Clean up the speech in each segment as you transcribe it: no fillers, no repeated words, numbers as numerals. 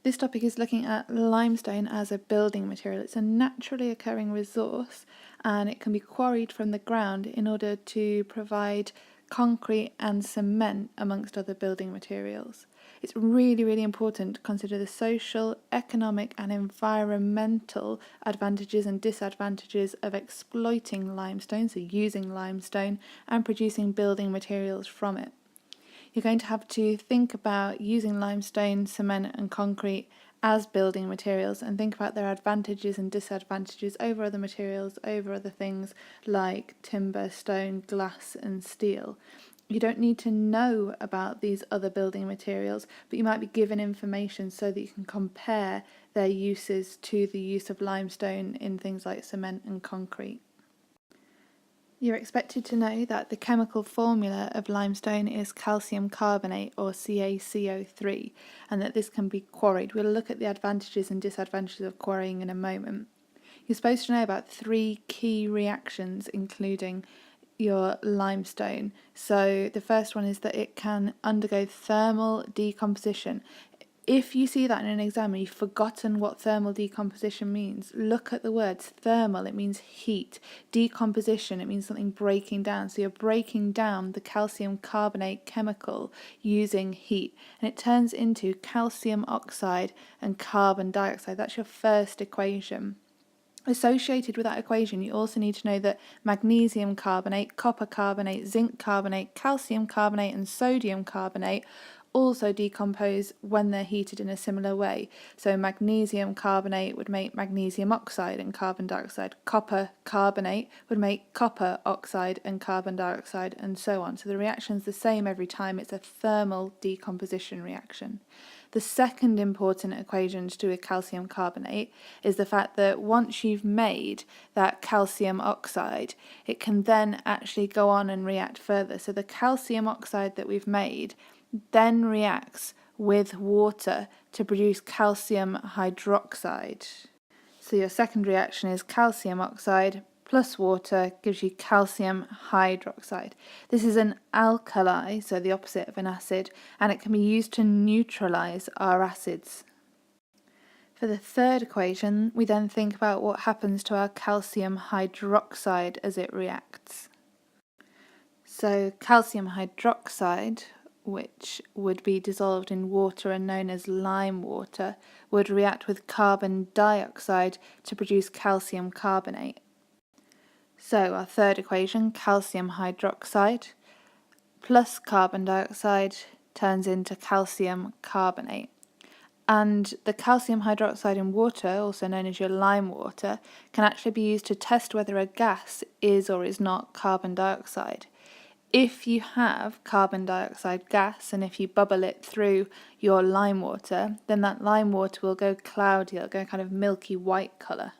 This topic is looking at limestone as a building material. It's a naturally occurring resource and it can be quarried from the ground in order to provide concrete and cement amongst other building materials. It's really, really important to consider the social, economic and environmental advantages and disadvantages of exploiting limestone, so using limestone and producing building materials from it. You're going to have to think about using limestone, cement and concrete as building materials and think about their advantages and disadvantages over other materials, over other things like timber, stone, glass and steel. You don't need to know about these other building materials, but you might be given information so that you can compare their uses to the use of limestone in things like cement and concrete. You're expected to know that the chemical formula of limestone is calcium carbonate, or CaCO3, and that this can be quarried. We'll look at the advantages and disadvantages of quarrying in a moment. You're supposed to know about 3 key reactions including your limestone. So the first one is that it can undergo thermal decomposition. If you see that in an exam and you've forgotten what thermal decomposition means, look at the words. Thermal, it means heat. Decomposition, it means something breaking down. So you're breaking down the calcium carbonate chemical using heat, and it turns into calcium oxide and carbon dioxide. That's your first equation. Associated with that equation, you also need to know that magnesium carbonate, copper carbonate, zinc carbonate, calcium carbonate and sodium carbonate also decompose when they're heated in a similar way. So magnesium carbonate would make magnesium oxide and carbon dioxide. Copper carbonate would make copper oxide and carbon dioxide, and so on. So the reaction's the same every time. It's a thermal decomposition reaction. The second important equation to do with calcium carbonate is the fact that once you've made that calcium oxide, it can then actually go on and react further. So the calcium oxide that we've made then reacts with water to produce calcium hydroxide. So your second reaction is calcium oxide plus water gives you calcium hydroxide. This is an alkali, so the opposite of an acid, and it can be used to neutralize our acids. For the third equation, we then think about what happens to our calcium hydroxide as it reacts. So calcium hydroxide, which would be dissolved in water and known as lime water, would react with carbon dioxide to produce calcium carbonate. So our third equation, calcium hydroxide plus carbon dioxide, turns into calcium carbonate. And the calcium hydroxide in water, also known as your lime water, can actually be used to test whether a gas is or is not carbon dioxide. If you have carbon dioxide gas and if you bubble it through your lime water, then that lime water will go cloudy, it'll go kind of milky white colour.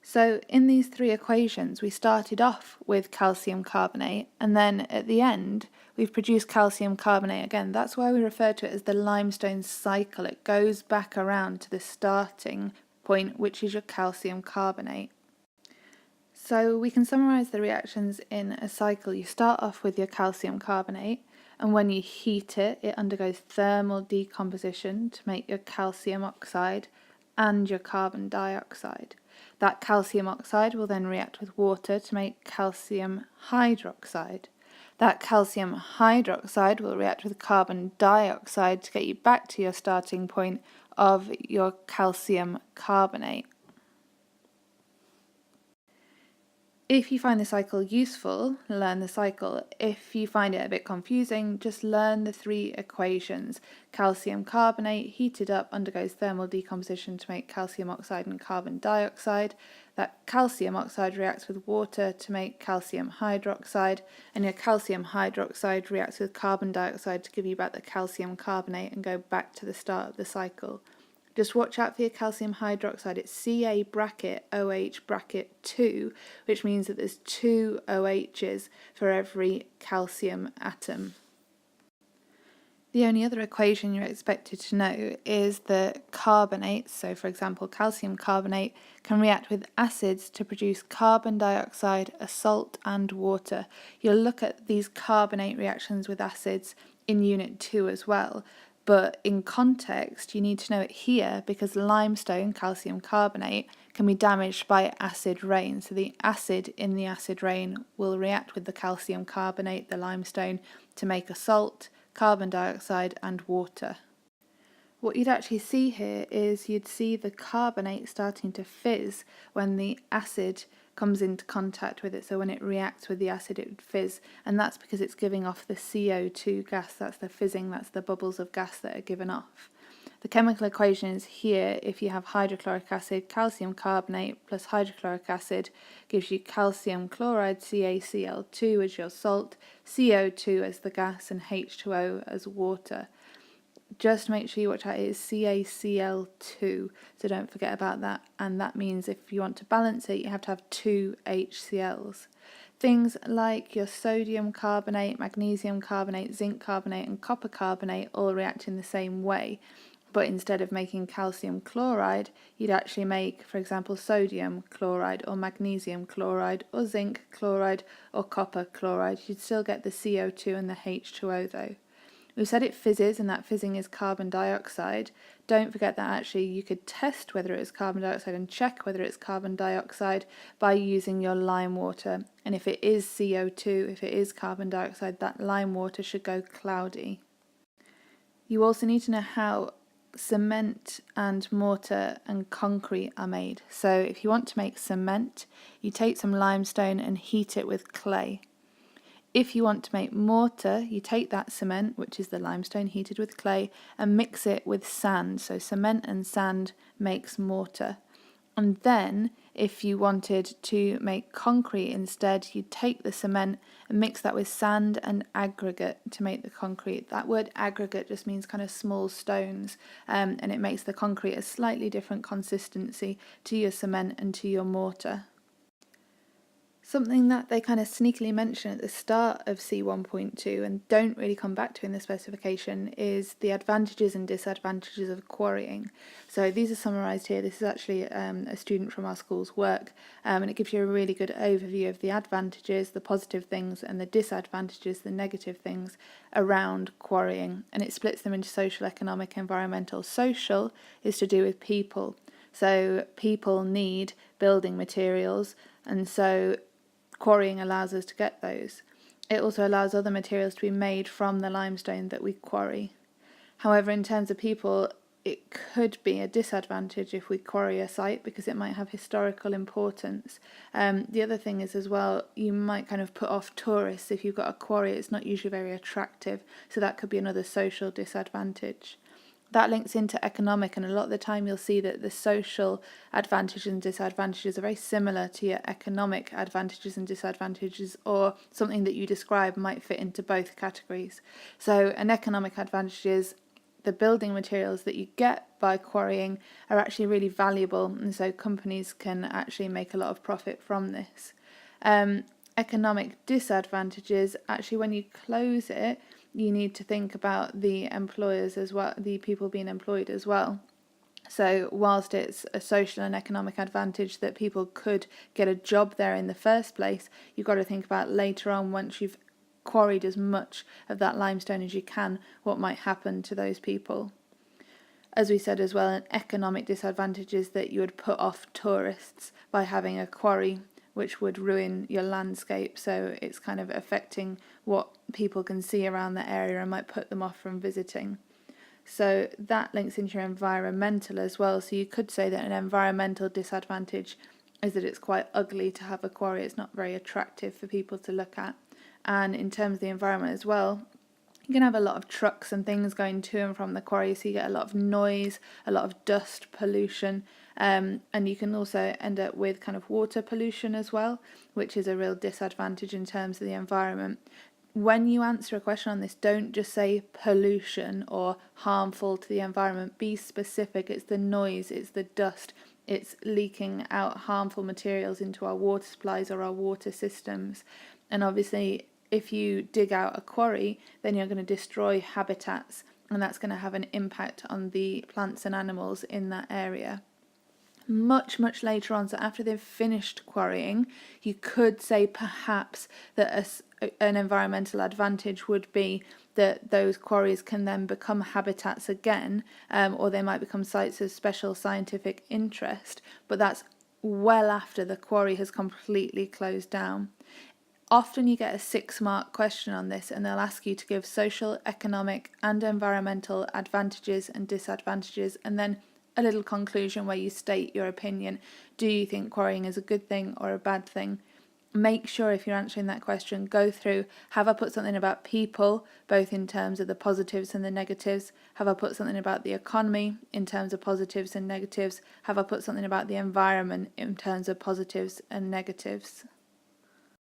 So in these 3 equations we started off with calcium carbonate, and then at the end we've produced calcium carbonate again. That's why we refer to it as the limestone cycle. It goes back around to the starting point, which is your calcium carbonate. So we can summarise the reactions in a cycle. You start off with your calcium carbonate, and when you heat it, it undergoes thermal decomposition to make your calcium oxide and your carbon dioxide. That calcium oxide will then react with water to make calcium hydroxide. That calcium hydroxide will react with carbon dioxide to get you back to your starting point of your calcium carbonate. If you find the cycle useful, learn the cycle. If you find it a bit confusing, just learn the 3 equations. Calcium carbonate, heated up, undergoes thermal decomposition to make calcium oxide and carbon dioxide. That calcium oxide reacts with water to make calcium hydroxide, and your calcium hydroxide reacts with carbon dioxide to give you back the calcium carbonate and go back to the start of the cycle. Just watch out for your calcium hydroxide. It's Ca(OH)(2), which means that there's 2 OHs for every calcium atom. The only other equation you're expected to know is that carbonates, so for example calcium carbonate, can react with acids to produce carbon dioxide, a salt and water. You'll look at these carbonate reactions with acids in Unit 2 as well. But in context, you need to know it here because limestone, calcium carbonate, can be damaged by acid rain. So the acid in the acid rain will react with the calcium carbonate, the limestone, to make a salt, carbon dioxide and water. What you'd actually see here is you'd see the carbonate starting to fizz when the acid comes into contact with it. So when it reacts with the acid, it would fizz, and that's because it's giving off the CO2 gas. That's the fizzing, that's the bubbles of gas that are given off. The chemical equation is here. If you have hydrochloric acid, calcium carbonate plus hydrochloric acid gives you calcium chloride, CaCl2 as your salt, CO2 as the gas, and H2O as water. Just make sure you watch out, it is CaCl2, so don't forget about that. And that means if you want to balance it, you have to have 2 HCl's. Things like your sodium carbonate, magnesium carbonate, zinc carbonate and copper carbonate all react in the same way. But instead of making calcium chloride, you'd actually make, for example, sodium chloride or magnesium chloride or zinc chloride or copper chloride. You'd still get the CO2 and the H2O though. We've said it fizzes, and that fizzing is carbon dioxide. Don't forget that actually you could test whether it is carbon dioxide and check whether it's carbon dioxide by using your lime water. And if it is CO2, if it is carbon dioxide, that lime water should go cloudy. You also need to know how cement and mortar and concrete are made. So if you want to make cement, you take some limestone and heat it with clay. If you want to make mortar, you take that cement, which is the limestone heated with clay, and mix it with sand. So cement and sand makes mortar. And then, if you wanted to make concrete instead, you take the cement and mix that with sand and aggregate to make the concrete. That word aggregate just means kind of small stones, and it makes the concrete a slightly different consistency to your cement and to your mortar. Something that they kind of sneakily mention at the start of C1.2 and don't really come back to in the specification is the advantages and disadvantages of quarrying. So these are summarised here. This is actually a student from our school's work, and it gives you a really good overview of the advantages, the positive things, and the disadvantages, the negative things around quarrying. And it splits them into social, economic, environmental. Social is to do with people. So people need building materials, and so quarrying allows us to get those. It also allows other materials to be made from the limestone that we quarry. However, in terms of people, it could be a disadvantage if we quarry a site because it might have historical importance. The other thing is as well, you might kind of put off tourists. If you've got a quarry, it's not usually very attractive, so that could be another social disadvantage. That links into economic, and a lot of the time you'll see that the social advantages and disadvantages are very similar to your economic advantages and disadvantages, or something that you describe might fit into both categories. So an economic advantage is the building materials that you get by quarrying are actually really valuable, and so companies can actually make a lot of profit from this. Economic disadvantages, actually when you close it, you need to think about the employers as well, the people being employed as well. So whilst it's a social and economic advantage that people could get a job there in the first place, you've got to think about later on, once you've quarried as much of that limestone as you can, what might happen to those people. As we said as well, an economic disadvantage is that you would put off tourists by having a quarry, which would ruin your landscape, so it's kind of affecting what people can see around the area and might put them off from visiting. So that links into your environmental as well, so you could say that an environmental disadvantage is that it's quite ugly to have a quarry, it's not very attractive for people to look at. And in terms of the environment as well, you can have a lot of trucks and things going to and from the quarry, so you get a lot of noise, a lot of dust pollution, and you can also end up with kind of water pollution as well, which is a real disadvantage in terms of the environment. When you answer a question on this, don't just say pollution or harmful to the environment. Be specific. It's the noise, it's the dust, it's leaking out harmful materials into our water supplies or our water systems. And obviously, if you dig out a quarry, then you're going to destroy habitats, and that's going to have an impact on the plants and animals in that area. Much later on, so after they've finished quarrying, you could say perhaps that an environmental advantage would be that those quarries can then become habitats again, or they might become sites of special scientific interest, but that's well after the quarry has completely closed down. Often you get a 6-mark question on this, and they'll ask you to give social, economic and environmental advantages and disadvantages, and then a little conclusion where you state your opinion. Do you think quarrying is a good thing or a bad thing? Make sure if you're answering that question, go through, have I put something about people, both in terms of the positives and the negatives? Have I put something about the economy in terms of positives and negatives? Have I put something about the environment in terms of positives and negatives?